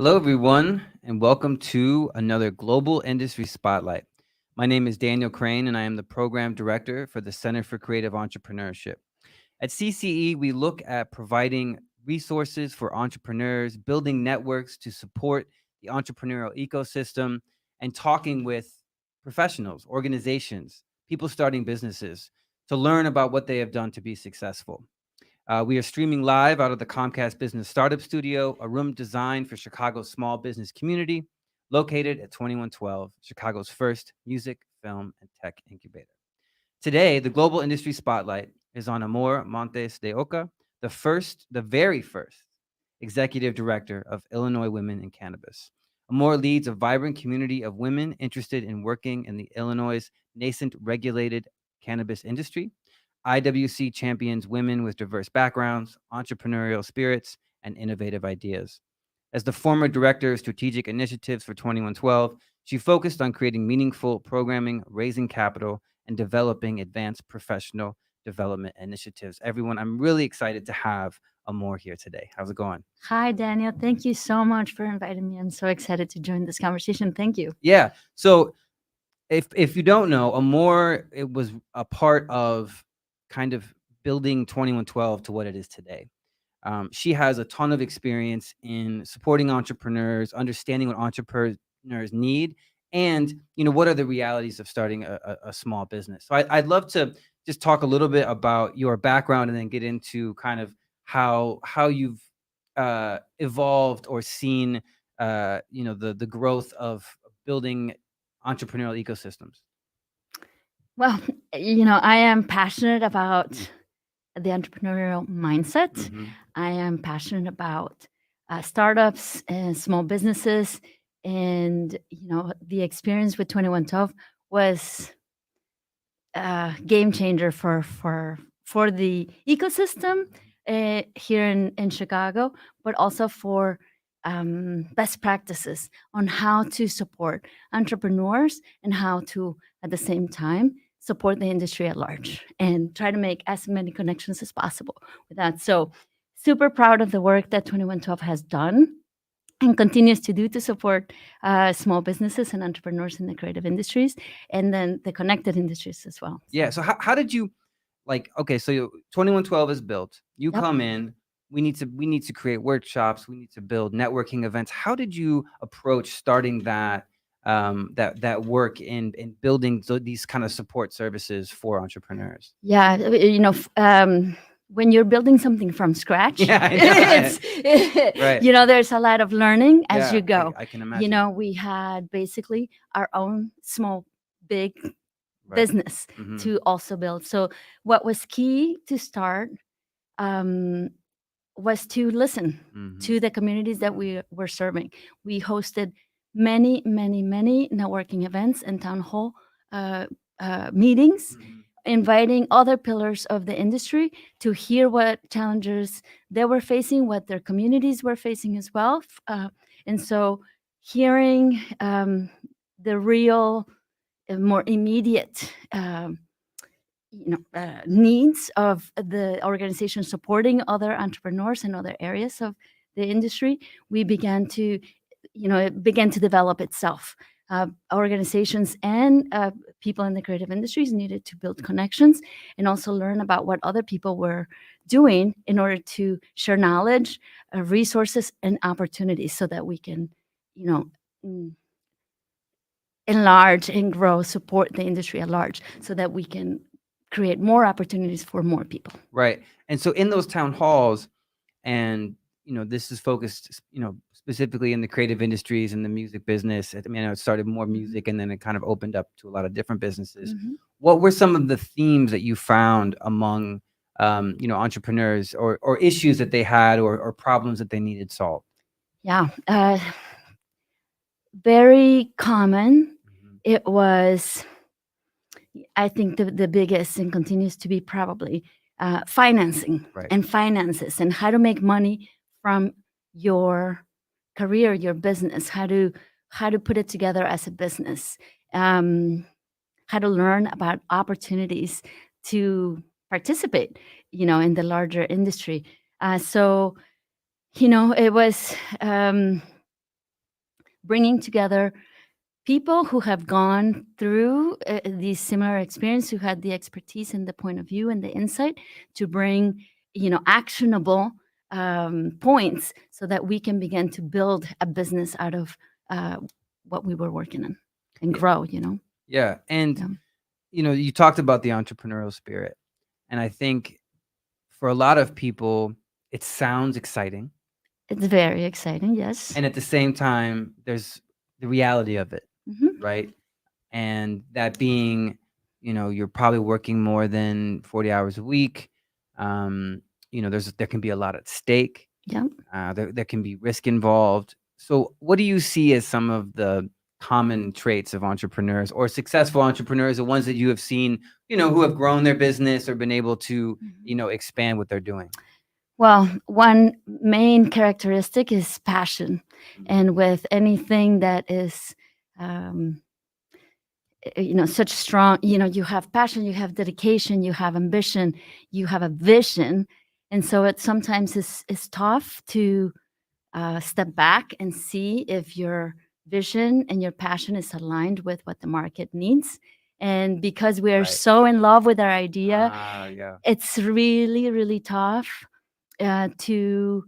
Hello, everyone, and welcome to another Global Industry Spotlight. My name is Daniel Crane, and I am the Program Director for the Center for Creative Entrepreneurship. At CCE, we look at providing resources for entrepreneurs, building networks to support the entrepreneurial ecosystem, and talking with professionals, organizations, people starting businesses to learn about what they have done to be successful. We are streaming live out of the Comcast Business Startup Studio, a room designed for Chicago's small business community, located at 2112, Chicago's first music, film, and tech incubator. Today, the Global Industry Spotlight is on Amor Montes de Oca, the very first executive director of Illinois Women in Cannabis. Amor leads a vibrant community of women interested in working in the Illinois' nascent regulated cannabis industry. IWC champions women with diverse backgrounds, entrepreneurial spirits, and innovative ideas. As the former director of strategic initiatives for 2112, she focused on creating meaningful programming, raising capital, and developing advanced professional development initiatives. Everyone, I'm really excited to have Amor here today. How's it going? Hi, Daniel. Thank you so much for inviting me. I'm so excited to join this conversation. Thank you. Yeah. So if you don't know, Amor, it was a part of kind of building 2112 to what it is today. She has a ton of experience in supporting entrepreneurs, understanding what entrepreneurs need, and what are the realities of starting a small business. So I'd love to just talk a little bit about your background, and then get into kind of how you've evolved or seen the growth of building entrepreneurial ecosystems. Well, I am passionate about the entrepreneurial mindset. Mhm. I am passionate about startups and small businesses. And, the experience with 2112 was a game changer for the ecosystem here in Chicago, but also for best practices on how to support entrepreneurs and how to, at the same time, support the industry at large and try to make as many connections as possible with that. So, super proud of the work that 2112 has done and continues to do to support small businesses and entrepreneurs in the creative industries, and then the connected industries as well. Yeah. So how did you, like, okay, so 2112 is built. You Yep. come in. We need to create workshops. We need to build networking events. How did you approach starting that work in building these kind of support services for entrepreneurs? Yeah, when you're building something from scratch, Yeah, I know. it's Right. there's a lot of learning as you go. I can imagine. We had basically our own small, big Right. business Mhm. to also build. So what was key to start was to listen Mhm. to the communities that we were serving. We hosted many, many, many networking events and town hall meetings, Mhm. inviting other pillars of the industry to hear what challenges they were facing, what their communities were facing as well. And so hearing the real, more immediate needs of the organization supporting other entrepreneurs in other areas of the industry, we began to, it began to develop itself. Organizations and people in the creative industries needed to build connections and also learn about what other people were doing in order to share knowledge, resources, and opportunities so that we can, mm, enlarge and grow, support the industry at large so that we can create more opportunities for more people. Right. And so in those town halls, and this is focused, specifically in the creative industries and the music business. I mean, it started more music, and then it kind of opened up to a lot of different businesses. Mhm. What were some of the themes that you found among entrepreneurs, or issues that they had, or problems that they needed solved? Yeah, very common. Mhm. It was, I think, the biggest and continues to be probably financing Right. and finances and how to make money from your career, your business, how to put it together as a business, how to learn about opportunities to participate, in the larger industry. So, it was bringing together people who have gone through these similar experience, who had the expertise and the point of view and the insight to bring, actionable points so that we can begin to build a business out of what we were working on and Yeah. grow, Yeah. And, Yeah. you talked about the entrepreneurial spirit. And I think for a lot of people, it sounds exciting. It's very exciting, yes. And at the same time, there's the reality of it, Mhm. right? And that being, you're probably working more than 40 hours a week. There can be a lot at stake. Yeah. There can be risk involved. So what do you see as some of the common traits of entrepreneurs or successful entrepreneurs, the ones that you have seen, who have grown their business or been able to, expand what they're doing? Well, one main characteristic is passion. And with anything that is, such strong, you have passion, you have dedication, you have ambition, you have a vision. And so it sometimes is tough to step back and see if your vision and your passion is aligned with what the market needs. And because we are Right. so in love with our idea, Yeah. it's really, really tough to,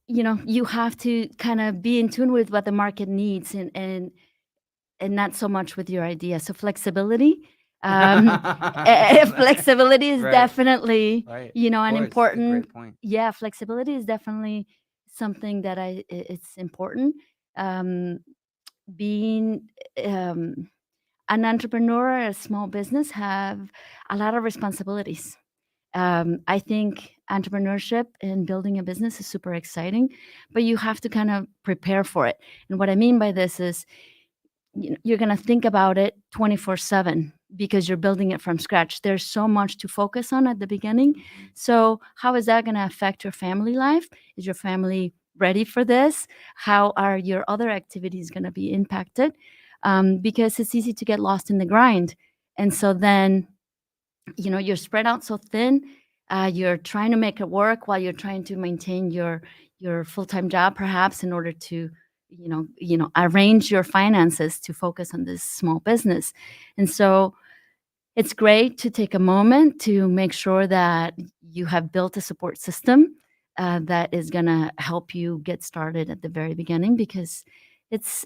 you have to kind of be in tune with what the market needs and not so much with your idea. So flexibility, flexibility is Right. definitely, Right. an Of course, it's a important. great point. Yeah, flexibility is definitely something that it's important. Being an entrepreneur, a small business, have a lot of responsibilities. I think entrepreneurship and building a business is super exciting, but you have to kind of prepare for it. And what I mean by this is, you're going to think about it 24/7 because you're building it from scratch. There's so much to focus on at the beginning. So how is that going to affect your family life? Is your family ready for this? How are your other activities going to be impacted? Because it's easy to get lost in the grind. And so then, you're spread out so thin. You're trying to make it work while you're trying to maintain your full-time job, perhaps, in order to arrange your finances to focus on this small business. And so it's great to take a moment to make sure that you have built a support system that is going to help you get started at the very beginning, because it's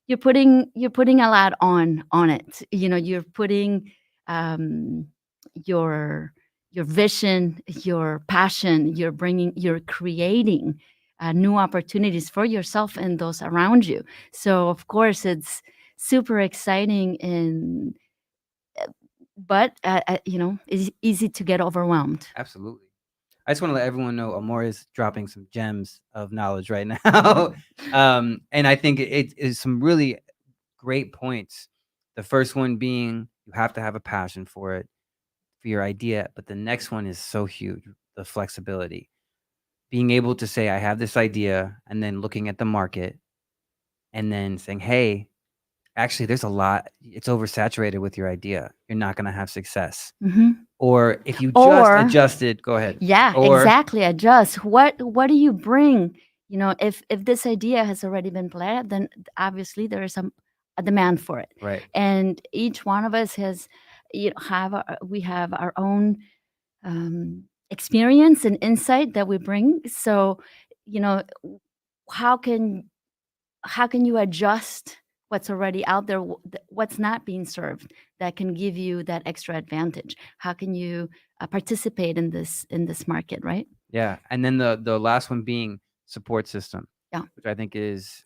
you're putting a lot on it. You're putting um, your vision, your passion. You're creating new opportunities for yourself and those around you. So of course it's super exciting, and but it's easy to get overwhelmed. Absolutely. I just want to let everyone know Amor is dropping some gems of knowledge right now. And I think it is some really great points. The first one being you have to have a passion for it, for your idea. But the next one is so huge, the flexibility. Being able to say, I have this idea, and then looking at the market and then saying, hey, actually, there's a lot. It's oversaturated with your idea. You're not going to have success. Or if you just Or adjusted, go ahead. Yeah, Or exactly. Adjust. What do you bring? If this idea has already been planned, then obviously there is a demand for it. right. And each one of us has, we have our own experience and insight that we bring. So, how can you adjust what's already out there, what's not being served, that can give you that extra advantage? How can you participate in this market, right? Yeah. And then the last one being support system. Yeah. Which I think is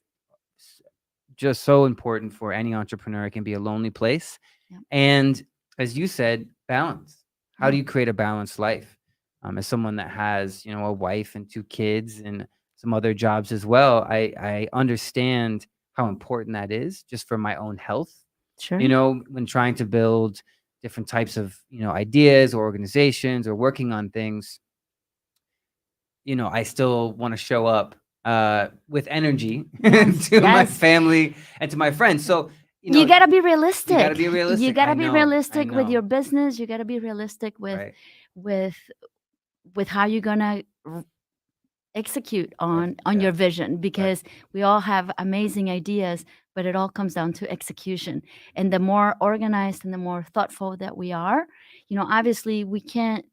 just so important for any entrepreneur. It can be a lonely place. Yeah. And as you said, balance. How do Yeah. you create a balanced life? As someone that has, a wife and 2 kids and some other jobs as well, I understand how important that is just for my own health. Sure. When trying to build different types of, ideas or organizations or working on things, I still want to show up with energy Yes, to my yes. family and to my friends. So, You gotta be realistic. you gotta be realistic. You gotta I be know, realistic I with your know. business. You gotta be realistic with Right. with with how you're gonna execute Right. on Yeah. your vision, because we all have amazing ideas, but it all comes down to execution. And the more organized and the more thoughtful that we are, obviously we can't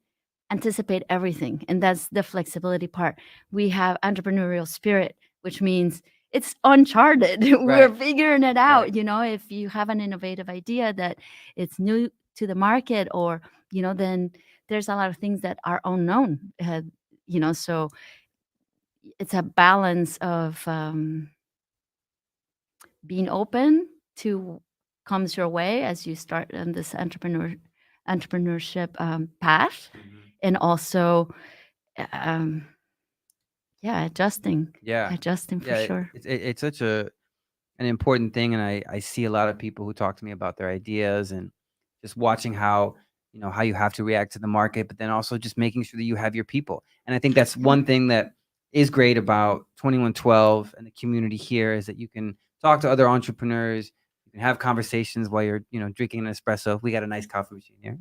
anticipate everything, and that's the flexibility part. We have entrepreneurial spirit, which means it's uncharted. We're Right. figuring it Right. out. If you have an innovative idea that it's new to the market, or then there's a lot of things that are unknown. So it's a balance of being open to comes your way as you start on this entrepreneurship path, Mhm. and also um, yeah, Yeah. adjusting for Yeah. sure. It's such an important thing, and I see a lot of people who talk to me about their ideas, and just watching how how you have to react to the market, but then also just making sure that you have your people. And I think that's Yeah. one thing that is great about 2112 and the community here, is that you can talk to other entrepreneurs, you can have conversations while you're drinking an espresso. We got a nice coffee machine here.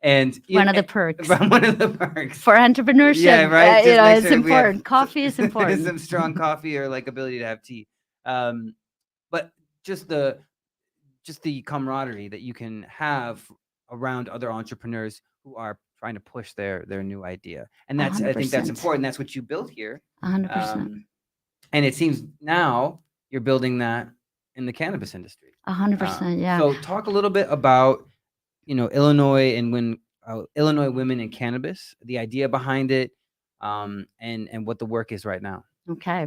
And One of the perks one of the perks for entrepreneurship. yeah, right. Just make It's sure we have important. Coffee is important. some strong coffee, or like ability to have tea. Um, but just the camaraderie that you can have around other entrepreneurs who are trying to push their new idea, and I think that's 100%. important. That's what you built here, 100%. and it seems now you're building that in the cannabis industry. 100%. Yeah. So talk a little bit about Illinois, and when Illinois Women in Cannabis, the idea behind it, and what the work is right now. Okay.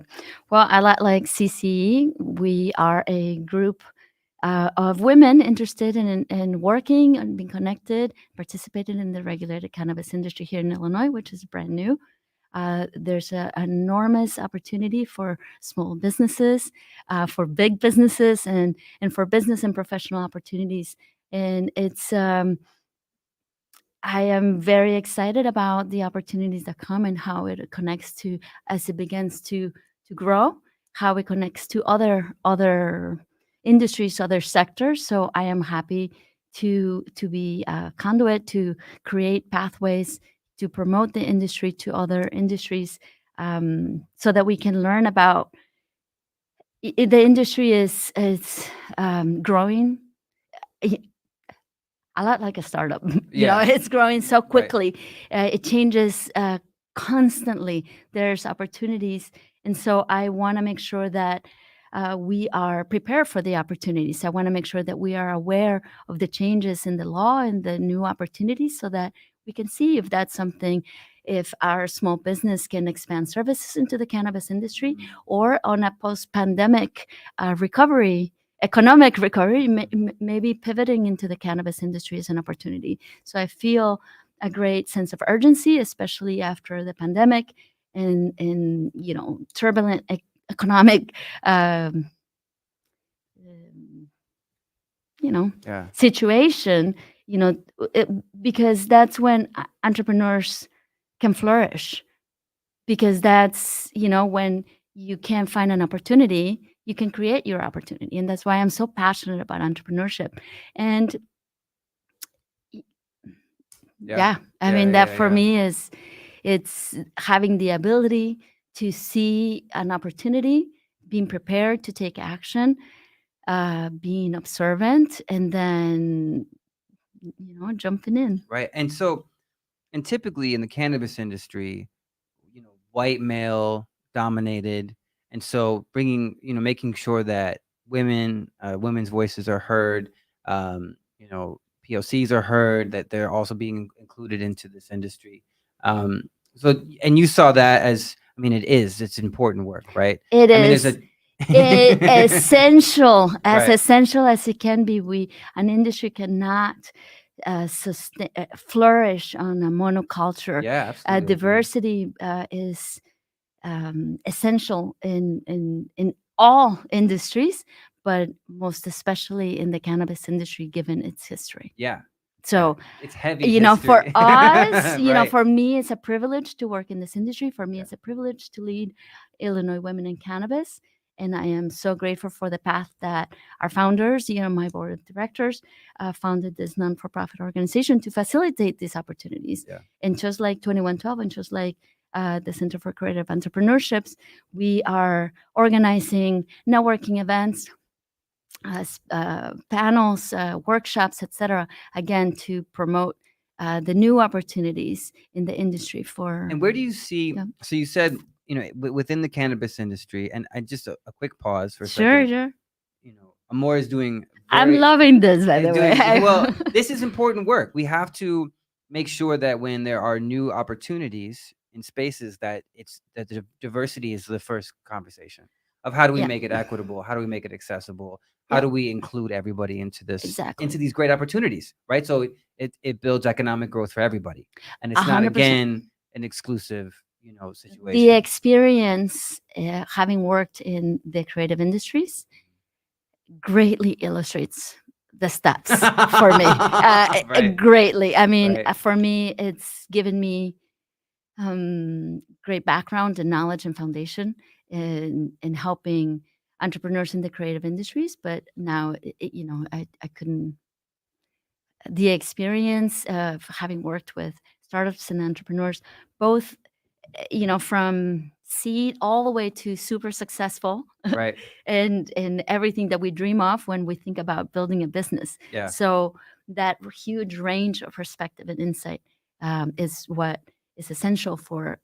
Well, I like CCE. We are a group of women interested in working and being connected, participated in the regulated cannabis industry here in Illinois, which is brand new. There's an enormous opportunity for small businesses, for big businesses, and for business and professional opportunities. And it's I am very excited about the opportunities that come, and how it connects to, as it begins to grow, how it connects to other industries, other sectors. So I am happy to be a conduit to create pathways to promote the industry to other industries, so that we can learn about the industry is growing a lot like a startup. Yeah. It's growing so Right. quickly. It changes constantly. There's opportunities. And so I want to make sure that we are prepared for the opportunities. I want to make sure that we are aware of the changes in the law and the new opportunities, so that we can see if that's something, if our small business can expand services into the cannabis industry, or on a post-pandemic recovery, economic recovery, maybe pivoting into the cannabis industry is an opportunity. So I feel a great sense of urgency, especially after the pandemic and turbulent economic um, Yeah. situation. Because that's when entrepreneurs can flourish, because that's when you can't find an opportunity, you can create your opportunity. And that's why I'm so passionate about entrepreneurship. And yeah, I mean, that for me is, it's having the ability to see an opportunity, being prepared to take action, being observant, and then jumping in. Right. And typically in the cannabis industry, white male dominated, and so making sure that women's voices are heard, POCs are heard, that they're also being included into this industry. So, and you saw that as, I mean, it's important work, right? It I mean, there's is a essential, as Right. essential as it can be. An industry cannot flourish on a monoculture. Yeah, absolutely. Diversity is essential in all industries, but most especially in the cannabis industry, given its history. Yeah. So, It's heavy for history. us, Right. for me, it's a privilege to work in this industry. For me, Yeah. it's a privilege to lead Illinois Women in Cannabis. And I am so grateful for the path that our founders, my board of directors, founded this non-for-profit organization to facilitate these opportunities. Yeah. And just like 2112, and just like the Center for Creative Entrepreneurships, we are organizing networking events, panels, workshops, etc. Again, to promote the new opportunities in the industry for. And where do you see? Yeah. So you said, within the cannabis industry, and I just a quick pause for a Sure, second. sure. Amor is doing I'm very loving this, by the way. well. This is important work. We have to make sure that when there are new opportunities in spaces, that the diversity is the first conversation of how do we Yeah. make it equitable, how do we make it accessible, how Yeah. do we include everybody into Exactly. these great opportunities, right? So it builds economic growth for everybody, and it's not 100%. again an exclusive The situation. experience, having worked in the creative industries, greatly illustrates the steps for me. Right. Greatly. I mean, Right. for me, it's given me great background and knowledge and foundation in helping entrepreneurs in the creative industries. But now, I couldn't. The experience of having worked with startups and entrepreneurs, both from seed all the way to super successful, Right. and everything that we dream of when we think about building a business. Yeah. So that huge range of perspective and insight is what is essential for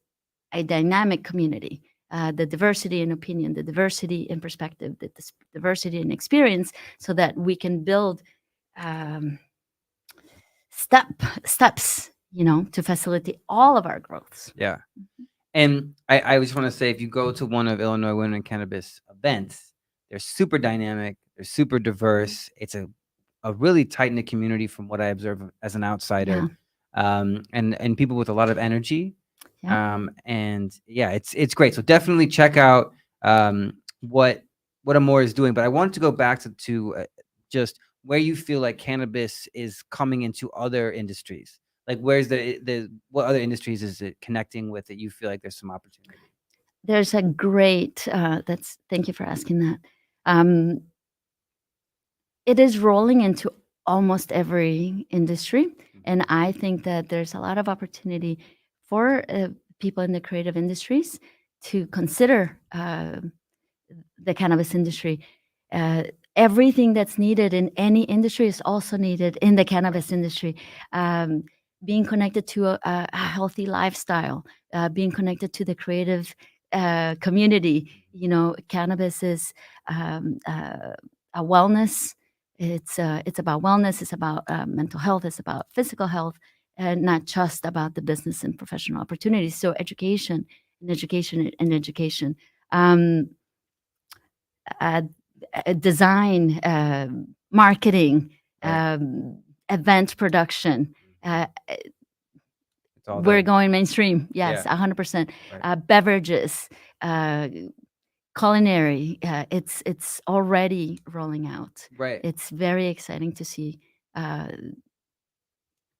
a dynamic community. The diversity in opinion, the diversity in perspective, the diversity in experience, so that we can build um, steps, to facilitate all of our growths. Yeah. And I just want to say, if you go to one of Illinois Women in Cannabis events, they're super dynamic, they're super diverse. It's a really tight knit community from what I observe as an outsider, and people with a lot of energy. Yeah. And yeah, it's great. So definitely check out what Amor is doing. But I wanted to go back to just where you feel like cannabis is coming into other industries. Like, where's the what other industries is it connecting with that you feel like there's some opportunity? There's a great thank you for asking that. Um, it is rolling into almost every industry, and I think that there's a lot of opportunity for people in the creative industries to consider the cannabis industry. Uh, Everything that's needed in any industry is also needed in the cannabis industry. Um, Being connected to a healthy lifestyle, being connected to the creative community. Cannabis is a wellness. It's about wellness. It's about mental health. It's about physical health, and not just about the business and professional opportunities. So education and education and education. Um, uh, Design, marketing, Right. event production. It's all We're there. going mainstream. Yes, Yeah. 100%. Right. Beverages, culinary. It's already rolling out. Right. It's very exciting to see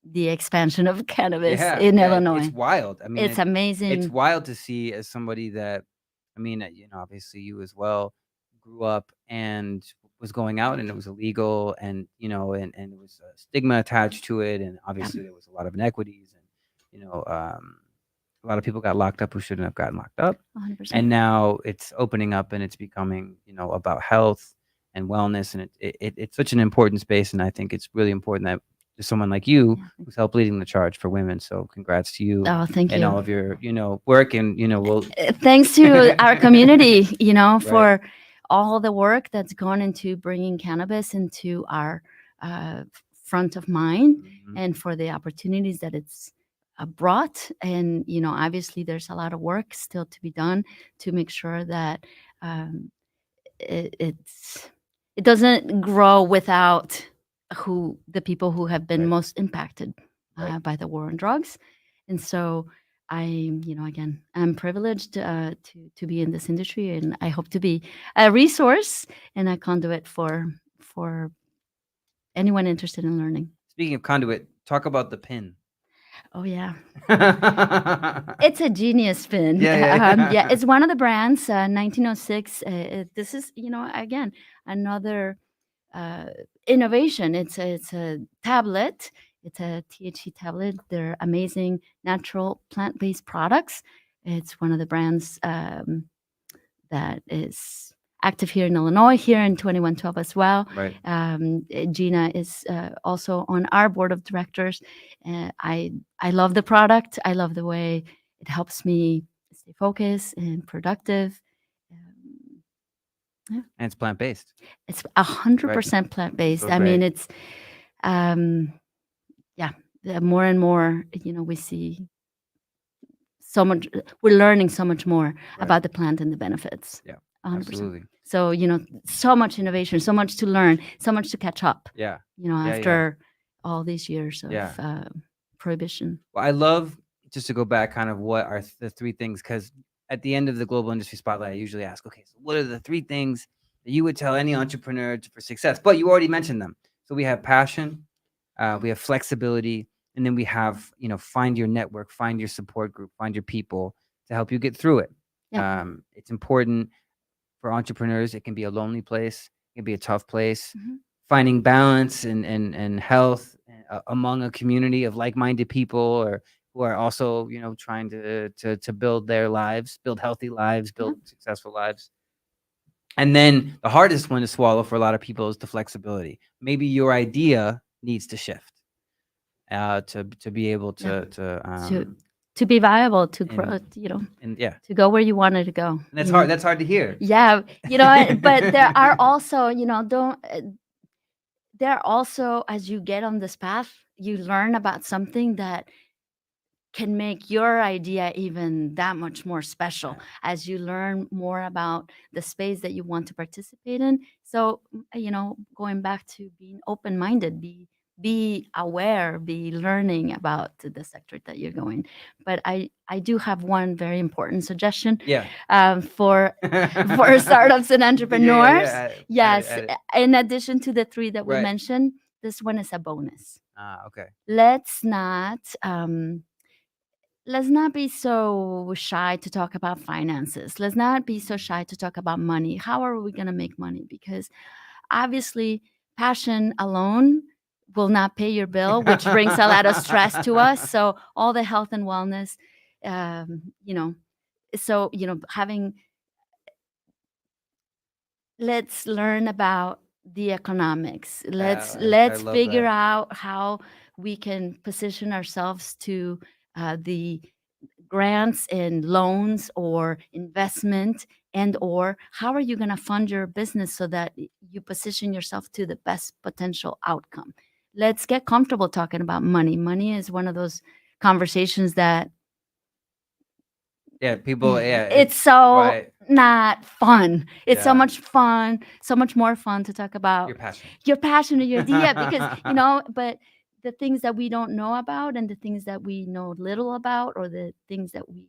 the expansion of cannabis in Illinois. It's wild. I mean, It's amazing. It's wild to see, as somebody that, obviously you as well grew up and was going out and it was illegal, and and it was a stigma attached to it, and obviously there was a lot of inequities, and a lot of people got locked up who shouldn't have gotten locked up. 100%. And now it's opening up and it's becoming about health and wellness, and it's such an important space, and I think it's really important that there's someone like you who's helped leading the charge for women. So congrats to you. Oh, thank and you. all of your work, and we'll thanks to our community, for Right. all the work that's gone into bringing cannabis into our front of mind, and for the opportunities that it's brought. And obviously there's a lot of work still to be done to make sure that it doesn't grow without the people who have been Right. most impacted Right. by the war on drugs. And so again, I'm privileged to be in this industry, and I hope to be a resource and a conduit for anyone interested in learning. Speaking of conduit, talk about the pin. Oh yeah, it's a genius pin. Yeah. Yeah, it's one of the brands. 1906. This is again another innovation. It's a tablet. It's a THC tablet. They're amazing natural plant-based products It's one of the brands that is active here in Illinois, here in 2112 as well. Right. Gina is also on our board of directors. I love the product. I love the way it helps me stay focused and productive. Yeah. And it's plant-based. It's 100% plant-based. So I mean, great. it's yeah, more and more, we see so much, we're learning so much more Right. about the plant and the benefits. Yeah, 100%. absolutely. So, so much innovation, so much to learn, so much to catch up, Yeah. Yeah, after all these years of Yeah. prohibition. Well, I love, just to go back, kind of what are the three things, because at the end of the Global Industry Spotlight, I usually ask, okay, so what are the three things that you would tell any entrepreneur for success? But you already mentioned them. So we have passion, we have flexibility, and then we have, find your network, find your support group, find your people to help you get through it. Yeah. It's important for entrepreneurs. It can be a lonely place, it can be a tough place. Mhm. Finding balance and health among a community of like-minded people, or who are also, trying to build their lives, build healthy lives, build successful lives. And then the hardest one to swallow for a lot of people is the flexibility. Maybe your idea needs to shift to be able to be viable, to grow, and yeah, to go where you wanted to go. and that's hard. That's hard to hear. Yeah, but there are also, there are also, as you get on this path, you learn about something that can make your idea even that much more special as you learn more about the space that you want to participate in. So, going back to being open-minded, be aware, be learning about the sector that you're going. But I do have one very important suggestion. Yeah. For startups and entrepreneurs. Yes, add it. in addition to the three that we Right. mentioned, this one is a bonus. Okay. Let's not be so shy to talk about finances. Let's not be so shy to talk about money. How are we going to make money? Because obviously, passion alone will not pay your bill, which brings a lot of stress to us. So all the health and wellness, so having, let's learn about the economics. Let's love figure that. out how we can position ourselves to the grants and loans or investment, and or how are you going to fund your business so that you position yourself to the best potential outcome. Let's get comfortable talking about money. Money is one of those conversations that People, it's so right. not fun. It's so Yeah. much fun, so much more fun to talk about Your passion or your idea, because but the things that we don't know about, and the things that we know little about, or the things that we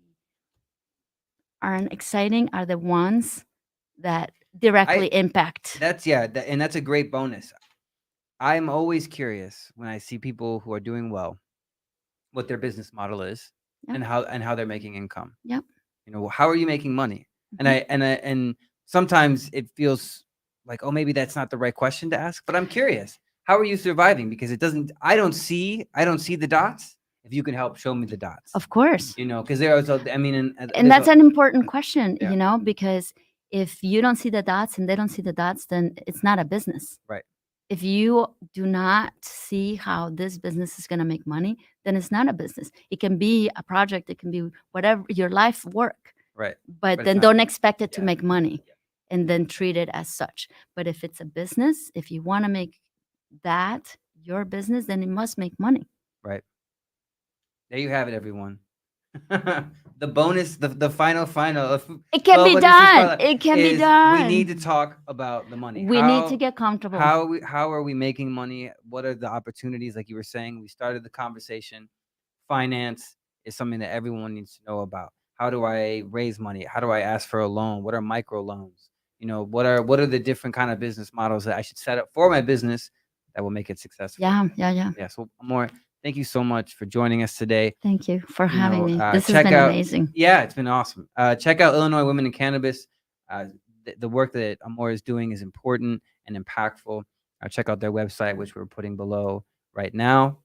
aren't exciting, are the ones that directly impact. And that's a great bonus. I'm always curious when I see people who are doing well, what their business model is, Yep. and how they're making income. Yep. How are you making money? And sometimes it feels like, oh, maybe that's not the right question to ask, but I'm curious. How are you surviving? Because I don't see the dots. If you can help show me the dots, Of course. because there was, And that's an important question, because if you don't see the dots and they don't see the dots, then it's not a business. Right. If you do not see how this business is going to make money, then it's not a business. It can be a project. It can be whatever, your life work. Right. But then don't expect it to make money, and then treat it as such. But if it's a business, if you want to make that your business, then it must make money. Right. There you have it, everyone. The bonus, the final of it can be done. It can be done. We need to talk about the money. We need to get comfortable. How are we making money? What are the opportunities? Like you were saying, we started the conversation. Finance is something that everyone needs to know about. How do I raise money? How do I ask for a loan? What are micro loans? What are the different kind of business models that I should set up for my business that will make it successful? Yeah. So, Amor, thank you so much for joining us today. Thank you for having me. This has been amazing. Yeah, it's been awesome. Check out Illinois Women in Cannabis. The work that Amor is doing is important and impactful. Check out their website, which we're putting below right now.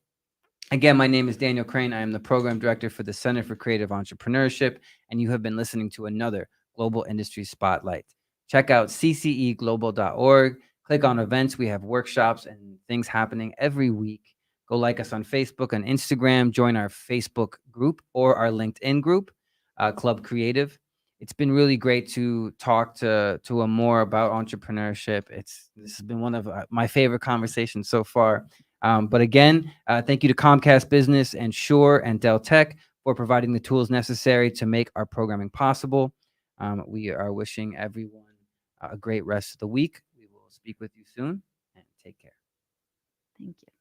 Again, my name is Daniel Crane. I am the program director for the Center for Creative Entrepreneurship, and you have been listening to another Global Industry Spotlight. Check out cceglobal.org. Click on events. We have workshops and things happening every week. Go like us on Facebook and Instagram. Join our Facebook group or our LinkedIn group, Club Creative. It's been really great to talk to Amor about entrepreneurship. This has been one of my favorite conversations so far. But again, thank you to Comcast Business and Shure and Dell Tech for providing the tools necessary to make our programming possible. We are wishing everyone a great rest of the week. We will speak with you soon, and take care. Thank you.